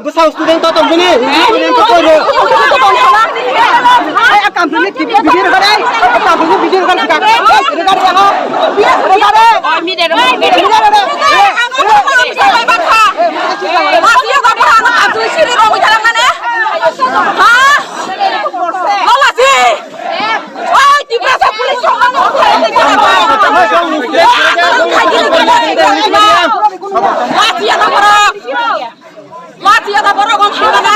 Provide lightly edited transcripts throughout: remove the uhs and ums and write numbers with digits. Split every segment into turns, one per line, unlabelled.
Besar student to tom sini. Student to kono. Ay company video kare. Company video kare ka. Ini kare ha. Ini kare. Mi de ro. Mi de ro. Masih ka pura na Abdul Siri ro mi jalan kan ha? Lo lagi. Ay, tiba sa pulis ko ano. Mati ada pura. Mati ada pura kon hana.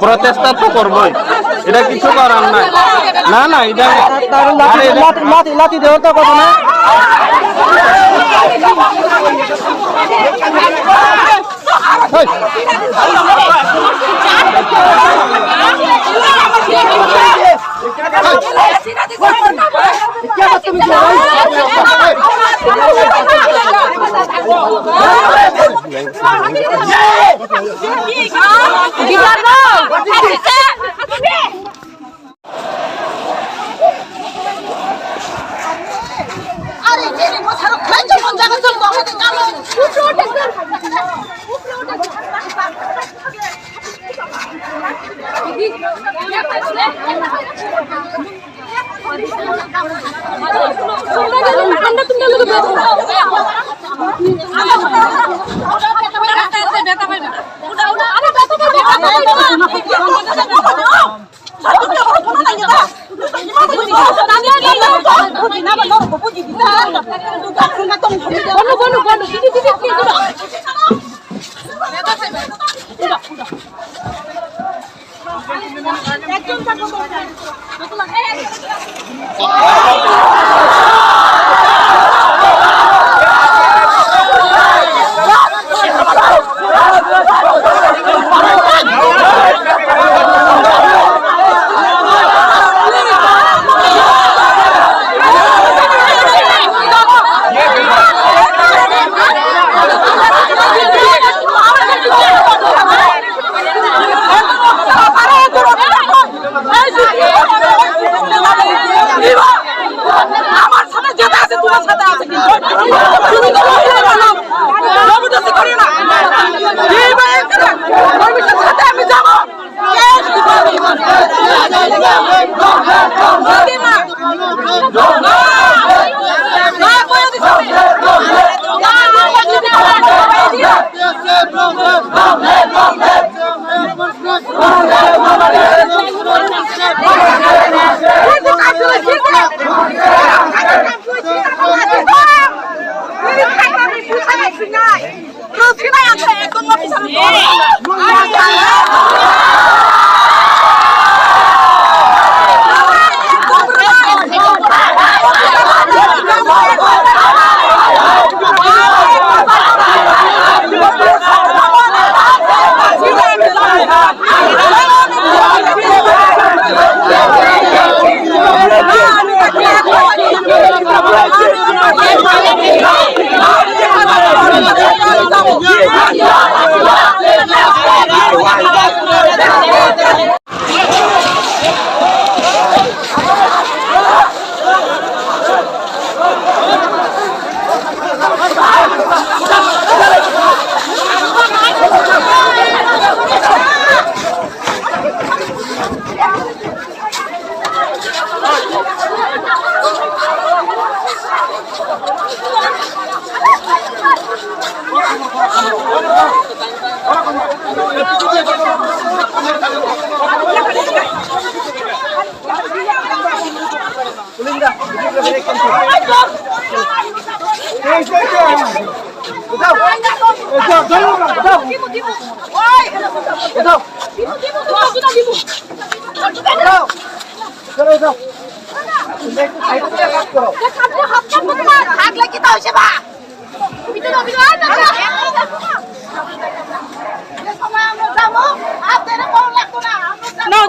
প্রচেষ্টা তো করবই, এটা কিছু করার নাই। না না, এটা
লাঠি দেওয়ার তো কথা না।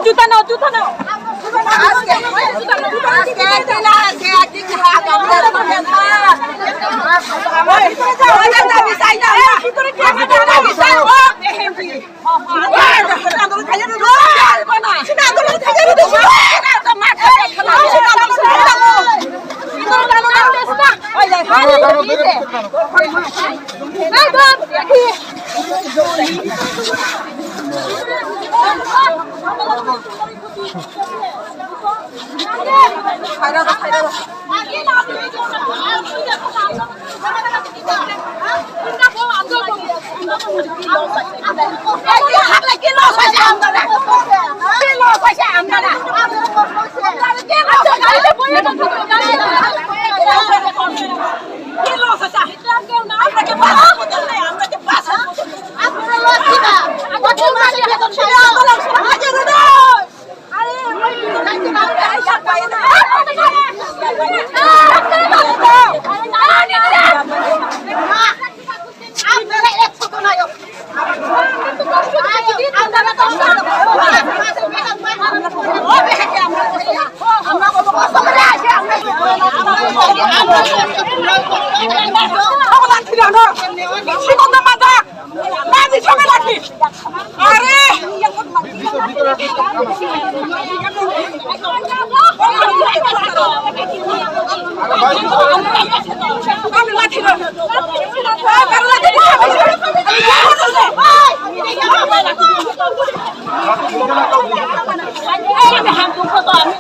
জুতা নাও জুতা নাও
Hãy subscribe cho kênh Ghiền Mì Gõ để không bỏ lỡ những video hấp dẫn.